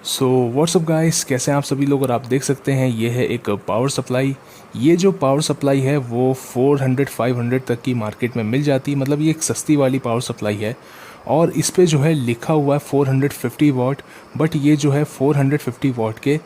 So what's up guys, कैसे हैं आप सभी लोग। और आप देख सकते हैं ये है एक पावर सप्लाई। ये जो पावर सप्लाई है वो 400-500 तक की मार्केट में मिल जाती है। मतलब ये एक सस्ती वाली पावर सप्लाई है और इस पे जो है लिखा हुआ है 450 वाट, बट ये जो है 450 वाट के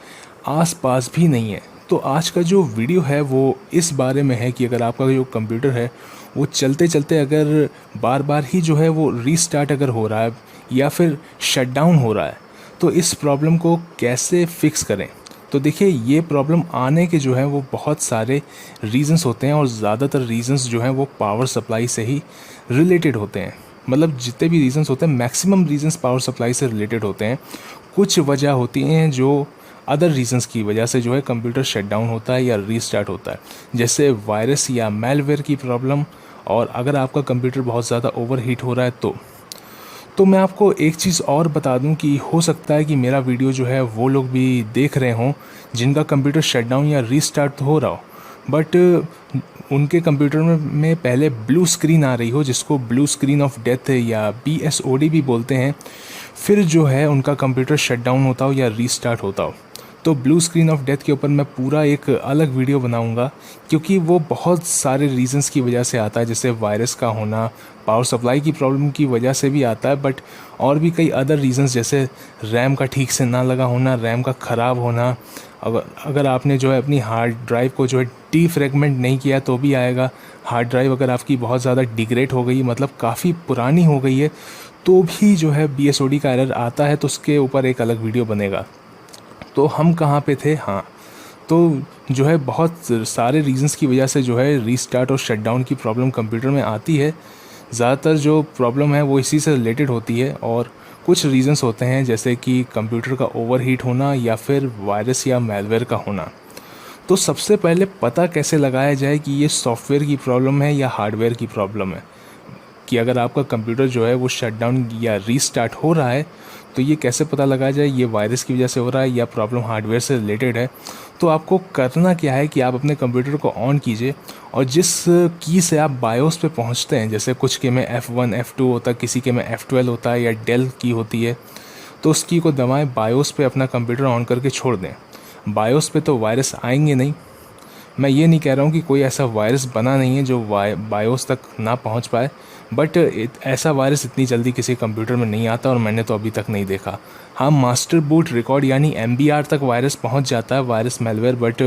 आसपास भी नहीं है। तो आज का जो वीडियो है वो इस बारे में है कि अगर आपका जो कंप्यूटर है वो चलते चलते अगर बार बार ही जो है वो रीस्टार्ट अगर हो रहा है या फिर शटडाउन हो रहा है, तो इस प्रॉब्लम को कैसे फिक्स करें। तो देखिए, ये प्रॉब्लम आने के जो है वो बहुत सारे रीजंस होते हैं और ज़्यादातर रीजंस जो हैं वो पावर सप्लाई से ही रिलेटेड होते हैं। मतलब जितने भी रीजंस होते हैं, मैक्सिमम रीजंस पावर सप्लाई से रिलेटेड होते हैं। कुछ वजह होती हैं जो अदर रीजंस की वजह से जो है कंप्यूटर शटडाउन होता है या रीस्टार्ट होता है, जैसे वायरस या मैलवेयर की प्रॉब्लम। और अगर आपका कंप्यूटर बहुत ज़्यादा ओवरहीट हो रहा है तो मैं आपको एक चीज़ और बता दूं कि हो सकता है कि मेरा वीडियो जो है वो लोग भी देख रहे हों जिनका कंप्यूटर शटडाउन या रीस्टार्ट हो रहा हो, बट उनके कंप्यूटर में पहले ब्लू स्क्रीन आ रही हो, जिसको ब्लू स्क्रीन ऑफ डेथ या BSOD भी बोलते हैं। फिर जो है उनका कंप्यूटर शटडाउन होता हो या रीस्टार्ट होता हो। तो ब्लू स्क्रीन ऑफ डेथ के ऊपर मैं पूरा एक अलग वीडियो बनाऊंगा, क्योंकि वो बहुत सारे रीजंस की वजह से आता है, जैसे वायरस का होना, पावर सप्लाई की प्रॉब्लम की वजह से भी आता है, बट और भी कई अदर रीजंस जैसे रैम का ठीक से ना लगा होना, रैम का ख़राब होना। अगर आपने जो है अपनी हार्ड ड्राइव को जो है डीफ्रेगमेंट नहीं किया तो भी आएगा। हार्ड ड्राइव अगर आपकी बहुत ज़्यादा डिग्रेड हो गई, मतलब काफ़ी पुरानी हो गई है, तो भी जो है BSOD का एरर आता है। तो उसके ऊपर एक अलग वीडियो बनेगा। तो हम कहाँ पे थे, हाँ, तो जो है बहुत सारे रीजंस की वजह से जो है रीस्टार्ट और शटडाउन की प्रॉब्लम कंप्यूटर में आती है। ज़्यादातर जो प्रॉब्लम है वो इसी से रिलेटेड होती है। और कुछ रीजंस होते हैं जैसे कि कंप्यूटर का ओवरहीट होना या फिर वायरस या मैलवेयर का होना। तो सबसे पहले पता कैसे लगाया जाए कि ये सॉफ्टवेयर की प्रॉब्लम है या हार्डवेयर की प्रॉब्लम है, कि अगर आपका कंप्यूटर जो है वो शटडाउन या रीस्टार्ट हो रहा है तो ये कैसे पता लगाया जाए ये वायरस की वजह से हो रहा है या प्रॉब्लम हार्डवेयर से रिलेटेड है। तो आपको करना क्या है कि आप अपने कंप्यूटर को ऑन कीजिए और जिस की से आप बायोस पे पहुंचते हैं, जैसे कुछ के में F1 F2 होता है, किसी के में F12 होता है या डेल की होती है, तो उस की को दबाएं, बायोस पे अपना कंप्यूटर ऑन करके छोड़ दें। बायोस पे तो वायरस आएंगे नहीं। मैं ये नहीं कह रहा हूँ कि कोई ऐसा वायरस बना नहीं है जो बायोस तक ना पहुँच पाए, बट ऐसा वायरस इतनी जल्दी किसी कंप्यूटर में नहीं आता और मैंने तो अभी तक नहीं देखा। हाँ, मास्टर बूट रिकॉर्ड यानी MBR तक वायरस पहुँच जाता है, वायरस मैलवेयर, बट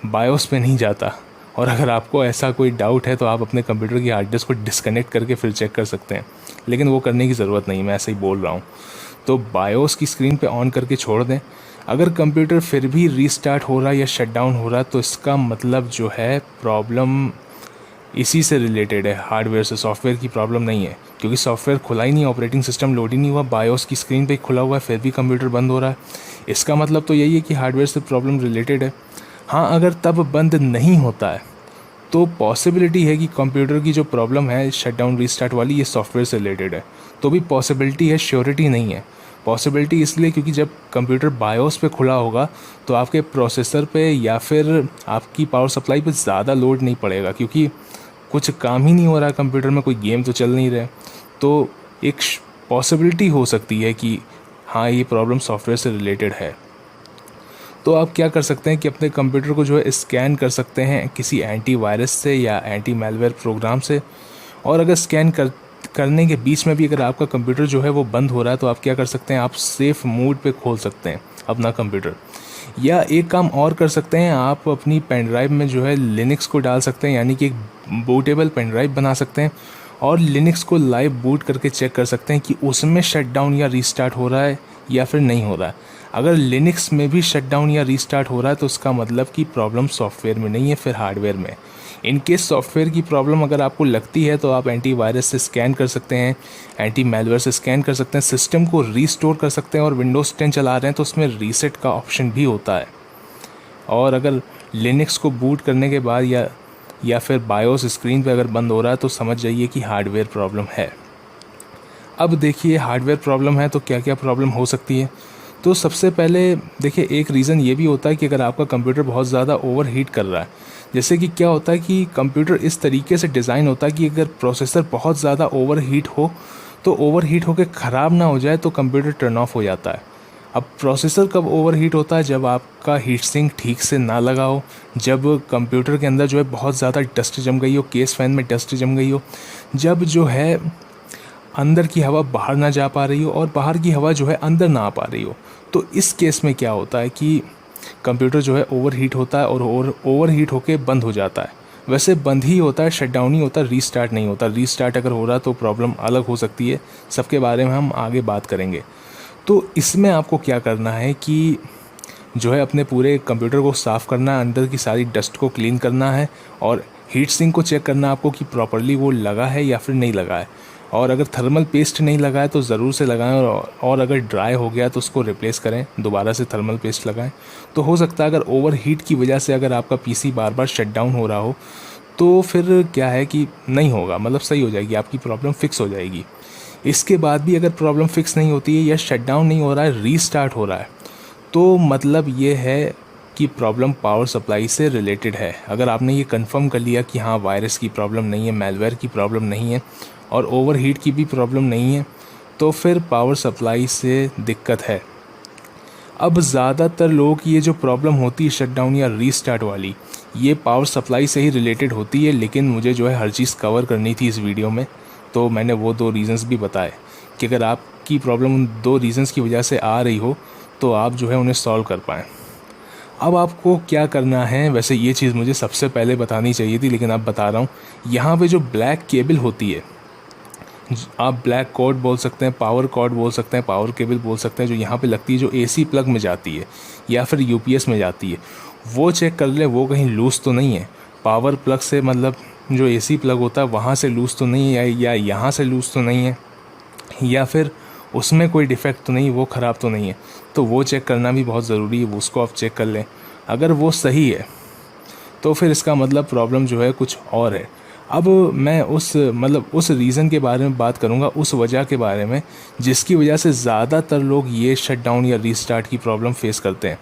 बायोस पे नहीं जाता। और अगर आपको ऐसा कोई डाउट है तो आप अपने कंप्यूटर की हार्ड डिस्क को डिस्कनेक्ट करके फिर चेक कर सकते हैं, लेकिन वो करने की ज़रूरत नहीं, मैं ऐसे ही बोल रहा हूँ। तो बायोस की स्क्रीन पे ऑन करके छोड़ दें। अगर कंप्यूटर फिर भी रीस्टार्ट हो रहा है या शटडाउन हो रहा है तो इसका मतलब जो है प्रॉब्लम इसी से रिलेटेड है, हार्डवेयर से। सॉफ्टवेयर की प्रॉब्लम नहीं है, क्योंकि सॉफ्टवेयर खुला ही नहीं, ऑपरेटिंग सिस्टम लोड ही नहीं हुआ, बायोस की स्क्रीन पे खुला हुआ है, फिर भी कंप्यूटर बंद हो रहा है। इसका मतलब तो यही है कि हार्डवेयर से प्रॉब्लम रिलेटेड है। हाँ, अगर तब बंद नहीं होता है तो पॉसिबिलिटी है कि कंप्यूटर की जो प्रॉब्लम है शटडाउन रीस्टार्ट वाली, ये सॉफ्टवेयर से रिलेटेड है। तो भी पॉसिबिलिटी है, श्योरिटी नहीं है। पॉसिबिलिटी इसलिए क्योंकि जब कंप्यूटर बायोस पे खुला होगा तो आपके प्रोसेसर पे या फिर आपकी पावर सप्लाई पे ज़्यादा लोड नहीं पड़ेगा, क्योंकि कुछ काम ही नहीं हो रहा है कंप्यूटर में, कोई गेम तो चल नहीं रहे। तो एक पॉसिबिलिटी हो सकती है कि हाँ, ये प्रॉब्लम सॉफ्टवेयर से रिलेटेड है। तो आप क्या कर सकते हैं कि अपने कंप्यूटर को जो है स्कैन कर सकते हैं किसी एंटीवायरस से या एंटी मैलवेयर प्रोग्राम से। और अगर स्कैन करने के बीच में भी अगर आपका कंप्यूटर जो है वो बंद हो रहा है तो आप क्या कर सकते हैं, आप सेफ मोड पे खोल सकते हैं अपना कंप्यूटर। या एक काम और कर सकते हैं, आप अपनी पेन ड्राइव में जो है लिनक्स को डाल सकते हैं, यानी कि एक बूटेबल पेन ड्राइव बना सकते हैं और लिनक्स को लाइव बूट करके चेक कर सकते हैं कि उसमें शटडाउन या रीस्टार्ट हो रहा है या फिर नहीं हो रहा है। अगर लिनक्स में भी शटडाउन या रीस्टार्ट हो रहा है तो उसका मतलब कि प्रॉब्लम सॉफ्टवेयर में नहीं है, फिर हार्डवेयर में। इन केस सॉफ्टवेयर की प्रॉब्लम अगर आपको लगती है तो आप एंटीवायरस से स्कैन कर सकते हैं, एंटी मैलवेयर से स्कैन कर सकते हैं, सिस्टम को रीस्टोर कर सकते हैं। और विंडोज़ 10 चला रहे हैं तो उसमें रीसेट का ऑप्शन भी होता है। और अगर लिनक्स को बूट करने के बाद या फिर बायोस स्क्रीन पे अगर बंद हो रहा है तो समझ जाइए कि हार्डवेयर प्रॉब्लम है। अब देखिए, हार्डवेयर प्रॉब्लम है तो क्या क्या प्रॉब्लम हो सकती है। तो सबसे पहले देखिए, एक रीज़न ये भी होता है कि अगर आपका कंप्यूटर बहुत ज़्यादा ओवरहीट कर रहा है, जैसे कि क्या होता है कि कंप्यूटर इस तरीके से डिज़ाइन होता है कि अगर प्रोसेसर बहुत ज़्यादा ओवरहीट हो तो ओवरहीट होकर ख़राब ना हो जाए तो कंप्यूटर टर्न ऑफ हो जाता है। अब प्रोसेसर कब ओवरहीट होता है? जब आपका हीट सिंक ठीक से ना लगा हो, जब कंप्यूटर के अंदर जो है बहुत ज़्यादा डस्ट जम गई हो, केस फैन में डस्ट जम गई हो, जब जो है अंदर की हवा बाहर ना जा पा रही हो और बाहर की हवा जो है अंदर ना आ पा रही हो। तो इस केस में क्या होता है कि कंप्यूटर जो है ओवरहीट होता है और ओवरहीट होके बंद हो जाता है। वैसे बंद ही होता है, शटडाउन ही होता है, रीस्टार्ट नहीं होता। रीस्टार्ट अगर हो रहा तो प्रॉब्लम अलग हो सकती है, सबके बारे में हम आगे बात करेंगे। तो इसमें आपको क्या करना है कि जो है अपने पूरे कंप्यूटर को साफ़ करना है, अंदर की सारी डस्ट को क्लीन करना है और हीट सिंक को चेक करना है आपको कि प्रॉपरली वो लगा है या फिर नहीं लगा है। और अगर थर्मल पेस्ट नहीं लगा है तो ज़रूर से लगाएं और अगर ड्राई हो गया तो उसको रिप्लेस करें, दोबारा से थर्मल पेस्ट लगाएं। तो हो सकता है अगर ओवर हीट की वजह से अगर आपका पीसी बार बार शट डाउन हो रहा हो तो फिर क्या है कि नहीं होगा, मतलब सही हो जाएगी, आपकी प्रॉब्लम फिक्स हो जाएगी। इसके बाद भी अगर प्रॉब्लम फिक्स नहीं होती है या शट डाउन नहीं हो रहा है, रीस्टार्ट हो रहा है, तो मतलब ये है कि प्रॉब्लम पावर सप्लाई से रिलेटेड है। अगर आपने ये कंफर्म कर लिया कि हाँ वायरस की प्रॉब्लम नहीं है, मैलवेयर की प्रॉब्लम नहीं है और ओवरहीट की भी प्रॉब्लम नहीं है, तो फिर पावर सप्लाई से दिक्कत है। अब ज़्यादातर लोगों की ये जो प्रॉब्लम होती है शटडाउन या रीस्टार्ट वाली, ये पावर सप्लाई से ही रिलेटेड होती है, लेकिन मुझे जो है हर चीज़ कवर करनी थी इस वीडियो में, तो मैंने वो 2 रीज़न्स भी बताए कि अगर आपकी प्रॉब्लम उन 2 रीज़न्स की वजह से आ रही हो तो आप जो है उन्हें सॉल्व कर पाएँ। अब आपको क्या करना है, वैसे ये चीज़ मुझे सबसे पहले बतानी चाहिए थी लेकिन अब बता रहा हूँ। यहाँ पे जो ब्लैक केबल होती है, आप ब्लैक कॉर्ड बोल सकते हैं, पावर कॉर्ड बोल सकते हैं, पावर केबल बोल सकते हैं, जो यहाँ पे लगती है, जो एसी प्लग में जाती है या फिर यूपीएस में जाती है, वो चेक कर ले वो कहीं लूज़ तो नहीं है। पावर प्लग से मतलब जो एसी प्लग होता है वहाँ से लूज़ तो नहीं है, या यहाँ से लूज़ तो नहीं है, या फिर उसमें कोई डिफेक्ट तो नहीं, वो ख़राब तो नहीं है। तो वो चेक करना भी बहुत ज़रूरी है, उसको आप चेक कर लें। अगर वो सही है तो फिर इसका मतलब प्रॉब्लम जो है कुछ और है। अब मैं उस रीज़न के बारे में बात करूँगा, उस वजह के बारे में जिसकी वजह से ज़्यादातर लोग ये शटडाउन या रीस्टार्ट की प्रॉब्लम फेस करते हैं।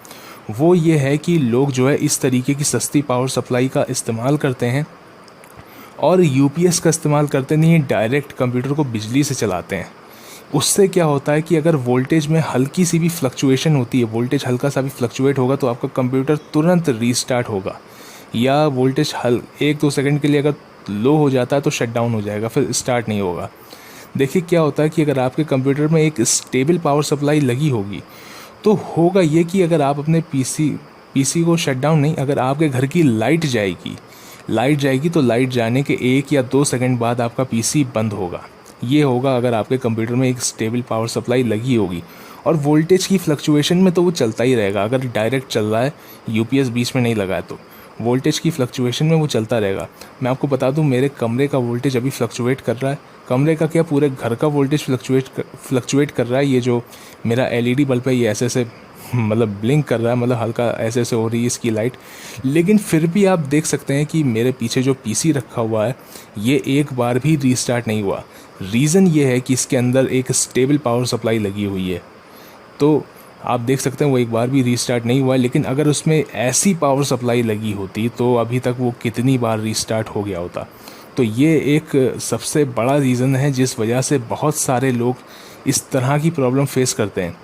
वो ये है कि लोग जो है इस तरीके की सस्ती पावर सप्लाई का इस्तेमाल करते हैं और यूपीएस का इस्तेमाल करते नहीं, डायरेक्ट कंप्यूटर को बिजली से चलाते हैं। उससे क्या होता है कि अगर वोल्टेज में हल्की सी भी फ्लक्चुएशन होती है, वोल्टेज हल्का सा भी फ्लक्चुएट होगा तो आपका कंप्यूटर तुरंत रीस्टार्ट होगा, या वोल्टेज 1-2 सेकंड के लिए अगर लो हो जाता है तो शट डाउन हो जाएगा, फिर स्टार्ट नहीं होगा। देखिए क्या होता है कि अगर आपके कंप्यूटर में एक स्टेबल पावर सप्लाई लगी होगी तो होगा ये कि अगर आप अपने पीसी को शट डाउन नहीं, अगर आपके घर की लाइट जाएगी तो लाइट जाने के 1 या 2 सेकंड बाद आपका पीसी बंद होगा। ये होगा अगर आपके कंप्यूटर में एक स्टेबल पावर सप्लाई लगी होगी। और वोल्टेज की फ्लक्चुएशन में तो वो चलता ही रहेगा, अगर डायरेक्ट चल रहा है, यूपीएस बीच में नहीं लगा है तो वोल्टेज की फ्लक्चुएशन में वो चलता रहेगा। मैं आपको बता दूं, मेरे कमरे का वोल्टेज अभी फ्लक्चुएट कर रहा है, कमरे का क्या पूरे घर का वोल्टेज फ्लक्चुएट कर रहा है। ये जो मेरा एलईडी बल्ब है ये ऐसे मतलब ब्लिंक कर रहा है, मतलब हल्का ऐसे हो रही है इसकी लाइट, लेकिन फिर भी आप देख सकते हैं कि मेरे पीछे जो पीसी रखा हुआ है ये एक बार भी रीस्टार्ट नहीं हुआ। रीज़न ये है कि इसके अंदर एक स्टेबल पावर सप्लाई लगी हुई है, तो आप देख सकते हैं वो एक बार भी रीस्टार्ट नहीं हुआ है। लेकिन अगर उसमें ऐसी पावर सप्लाई लगी होती तो अभी तक वो कितनी बार रीस्टार्ट हो गया होता। तो ये एक सबसे बड़ा रीज़न है जिस वजह से बहुत सारे लोग इस तरह की प्रॉब्लम फेस करते हैं।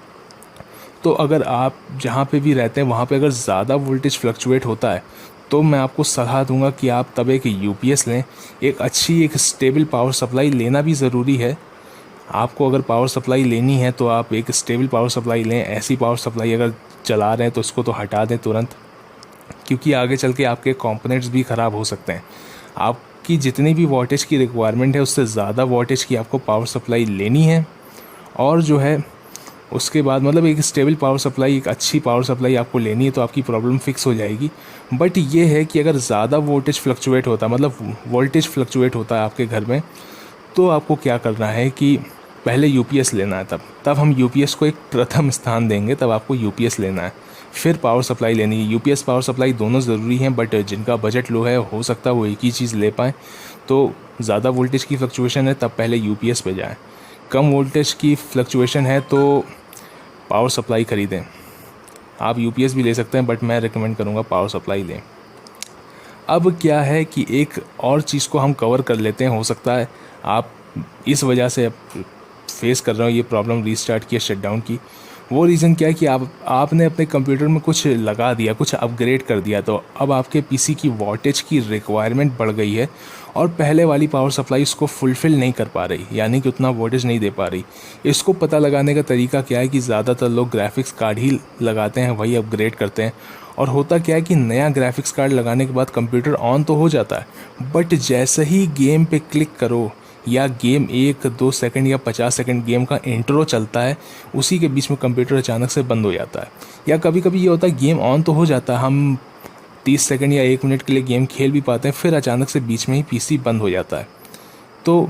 तो अगर आप जहाँ पे भी रहते हैं वहाँ पे अगर ज़्यादा वोल्टेज फ्लक्चुएट होता है तो मैं आपको सलाह दूंगा कि आप तब एक यूपीएस लें। एक स्टेबल पावर सप्लाई लेना भी ज़रूरी है। आपको अगर पावर सप्लाई लेनी है तो आप एक स्टेबल पावर सप्लाई लें। ऐसी पावर सप्लाई अगर चला रहे हैं तो उसको तो हटा दें तुरंत, क्योंकि आगे चल के आपके कंपोनेंट्स भी ख़राब हो सकते हैं। आपकी जितनी भी वोल्टेज की रिक्वायरमेंट है उससे ज़्यादा वोल्टेज की आपको पावर सप्लाई लेनी है, और जो है उसके बाद मतलब एक स्टेबल पावर सप्लाई, एक अच्छी पावर सप्लाई आपको लेनी है तो आपकी प्रॉब्लम फिक्स हो जाएगी। बट ये है कि अगर ज़्यादा वोल्टेज फ्लक्चुएट होता है, मतलब वोल्टेज फ्लक्चुएट होता है आपके घर में, तो आपको क्या करना है कि पहले यूपीएस लेना है। तब हम यूपीएस को एक प्रथम स्थान देंगे, तब आपको यूपीएस लेना है, फिर पावर सप्लाई लेनी है। यूपीएस पावर सप्लाई दोनों ज़रूरी हैं, बट जिनका बजट लो है हो सकता है वो एक ही चीज़ ले पाएँ। तो ज़्यादा वोल्टेज की फ्लक्चुएशन है तब पहले यूपीएस पे जाएँ, कम वोल्टेज की फ्लक्चुएशन है तो पावर सप्लाई ख़रीदें। आप यूपीएस भी ले सकते हैं बट मैं रिकमेंड करूँगा पावर सप्लाई लें। अब क्या है कि एक और चीज़ को हम कवर कर लेते हैं। हो सकता है आप इस वजह से फेस कर रहे हो ये प्रॉब्लम रीस्टार्ट की, शटडाउन की। वो रीज़न क्या है कि आपने अपने कंप्यूटर में कुछ लगा दिया, कुछ अपग्रेड कर दिया, तो अब आपके पीसी की वॉटेज की रिक्वायरमेंट बढ़ गई है और पहले वाली पावर सप्लाई उसको फुलफ़िल नहीं कर पा रही, यानी कि उतना वोल्टेज नहीं दे पा रही। इसको पता लगाने का तरीका क्या है कि ज़्यादातर लोग ग्राफिक्स कार्ड ही लगाते हैं, वही अपग्रेड करते हैं। और होता क्या है कि नया ग्राफिक्स कार्ड लगाने के बाद कंप्यूटर ऑन तो हो जाता है, बट जैसे ही गेम पे क्लिक करो या गेम 1-2 सेकंड या 50 सेकंड गेम का इंट्रो चलता है, उसी के बीच में कंप्यूटर अचानक से बंद हो जाता है। या कभी कभी ये होता है गेम ऑन तो हो जाता है, हम 30 सेकंड या 1 मिनट के लिए गेम खेल भी पाते हैं, फिर अचानक से बीच में ही पीसी बंद हो जाता है। तो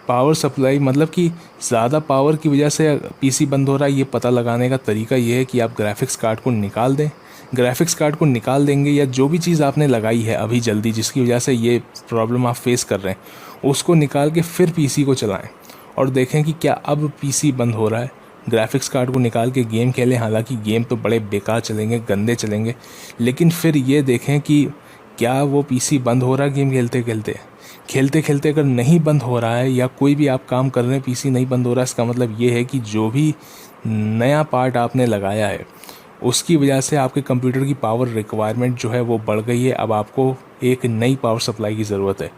पावर सप्लाई मतलब कि ज़्यादा पावर की वजह से पीसी बंद हो रहा है, ये पता लगाने का तरीका ये है कि आप ग्राफिक्स कार्ड को निकाल दें। ग्राफिक्स कार्ड को निकाल देंगे या जो भी चीज़ आपने लगाई है अभी जल्दी, जिसकी वजह से ये प्रॉब्लम आप फेस कर रहे हैं, उसको निकाल के फिर पीसी को चलाएं और देखें कि क्या अब पीसी बंद हो रहा है। ग्राफिक्स कार्ड को निकाल के गेम खेलें, हालांकि गेम तो बड़े बेकार चलेंगे, गंदे चलेंगे, लेकिन फिर ये देखें कि क्या वो पीसी बंद हो रहा है गेम खेलते खेलते अगर नहीं बंद हो रहा है या कोई भी आप काम कर रहे हैं पीसी नहीं बंद हो रहा है, इसका मतलब ये है कि जो भी नया पार्ट आपने लगाया है उसकी वजह से आपके कंप्यूटर की पावर रिक्वायरमेंट जो है वो बढ़ गई है। अब आपको एक नई पावर सप्लाई की ज़रूरत है।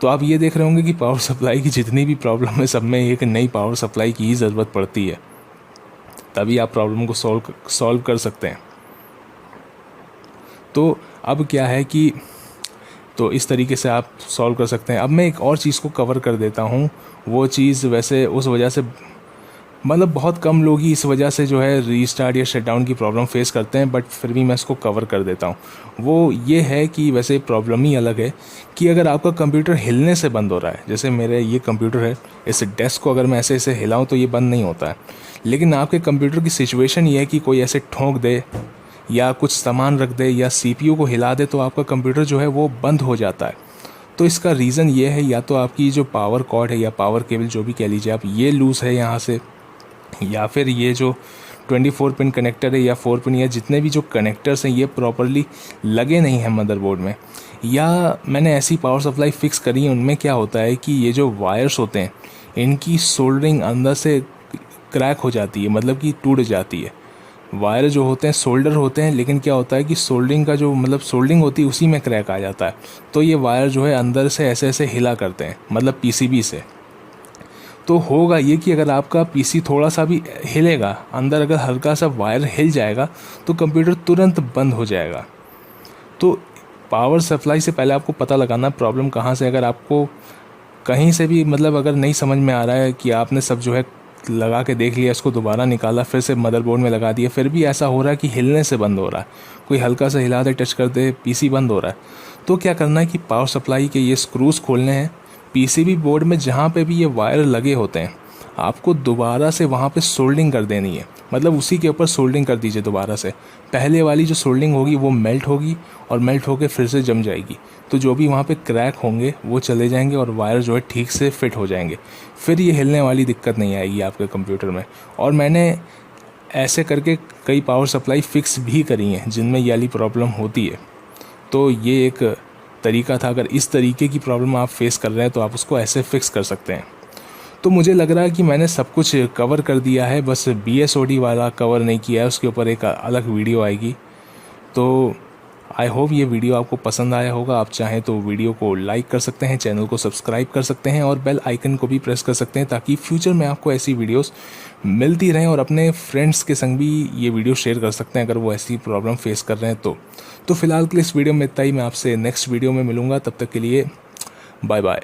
तो आप ये देख रहे होंगे कि पावर सप्लाई की जितनी भी प्रॉब्लम है सब में एक नई पावर सप्लाई की ही ज़रूरत पड़ती है, तभी आप प्रॉब्लम को सॉल्व कर सकते हैं। तो अब क्या है कि तो इस तरीके से आप सॉल्व कर सकते हैं। अब मैं एक और चीज़ को कवर कर देता हूँ। वो चीज़ वैसे उस वजह से मतलब बहुत कम लोग ही इस वजह से जो है रीस्टार्ट या शटडाउन की प्रॉब्लम फेस करते हैं, बट फिर भी मैं इसको कवर कर देता हूँ। वो ये है कि वैसे प्रॉब्लम ही अलग है कि अगर आपका कंप्यूटर हिलने से बंद हो रहा है, जैसे मेरे ये कंप्यूटर है, इस डेस्क को अगर मैं ऐसे ऐसे हिलाऊँ तो ये बंद नहीं होता है, लेकिन आपके कंप्यूटर की सिचुएशन ये है कि कोई ऐसे ठोंक दे या कुछ सामान रख दे या सीपीयू को हिला दे तो आपका कंप्यूटर जो है वो बंद हो जाता है। तो इसका रीज़न ये है या तो आपकी जो पावर कॉर्ड है या पावर केबल जो भी कह लीजिए आप, ये लूज़ है यहाँ से, या फिर ये जो 24 पिन कनेक्टर है या 4 पिन या जितने भी जो कनेक्टर्स हैं ये प्रॉपरली लगे नहीं हैं मदरबोर्ड में, या मैंने ऐसी पावर सप्लाई फिक्स करी है उनमें क्या होता है कि ये जो वायर्स होते हैं इनकी सोल्डरिंग अंदर से क्रैक हो जाती है, मतलब कि टूट जाती है। वायर जो होते हैं सोल्डर होते हैं, लेकिन क्या होता है कि सोल्डरिंग का जो मतलब सोल्डरिंग होती है उसी में क्रैक आ जाता है। तो ये वायर जो है अंदर से ऐसे ऐसे हिला करते हैं, मतलब पीसीबी से। तो होगा ये कि अगर आपका पीसी थोड़ा सा भी हिलेगा, अंदर अगर हल्का सा वायर हिल जाएगा तो कंप्यूटर तुरंत बंद हो जाएगा। तो पावर सप्लाई से पहले आपको पता लगाना प्रॉब्लम कहाँ से। अगर आपको कहीं से भी मतलब अगर नहीं समझ में आ रहा है कि आपने सब जो है लगा के देख लिया, इसको दोबारा निकाला, फिर से मदरबोर्ड में लगा दिया, फिर भी ऐसा हो रहा है कि हिलने से बंद हो रहा है, कोई हल्का सा हिला दे, टच कर दे, पीसी बंद हो रहा है, तो क्या करना है कि पावर सप्लाई के ये स्क्रूज खोलने हैं। पीसीबी बोर्ड में जहाँ पे भी ये वायर लगे होते हैं आपको दोबारा से वहाँ पे सोल्डिंग कर देनी है, मतलब उसी के ऊपर सोल्डिंग कर दीजिए दोबारा से। पहले वाली जो सोल्डिंग होगी वो मेल्ट होगी और मेल्ट होकर फिर से जम जाएगी, तो जो भी वहाँ पे क्रैक होंगे वो चले जाएंगे और वायर जो है ठीक से फिट हो जाएंगे। फिर ये हिलने वाली दिक्कत नहीं आएगी आपके कंप्यूटर में। और मैंने ऐसे करके कई पावर सप्लाई फिक्स भी करी हैं जिनमें ये वाली प्रॉब्लम होती है। तो ये एक तरीका था। अगर इस तरीके की प्रॉब्लम आप फेस कर रहे हैं तो आप उसको ऐसे फिक्स कर सकते हैं। तो मुझे लग रहा है कि मैंने सब कुछ कवर कर दिया है, बस BSOD वाला कवर नहीं किया है, उसके ऊपर एक अलग वीडियो आएगी। तो आई होप ये वीडियो आपको पसंद आया होगा। आप चाहें तो वीडियो को लाइक कर सकते हैं, चैनल को सब्सक्राइब कर सकते हैं और बेल आइकन को भी प्रेस कर सकते हैं ताकि फ्यूचर में आपको ऐसी वीडियोस मिलती रहें, और अपने फ्रेंड्स के संग भी ये वीडियो शेयर कर सकते हैं अगर वो ऐसी प्रॉब्लम फेस कर रहे हैं तो फिलहाल के लिए इस वीडियो में इतना ही। मैं आपसे नेक्स्ट वीडियो में मिलूंगा, तब तक के लिए बाय बाय।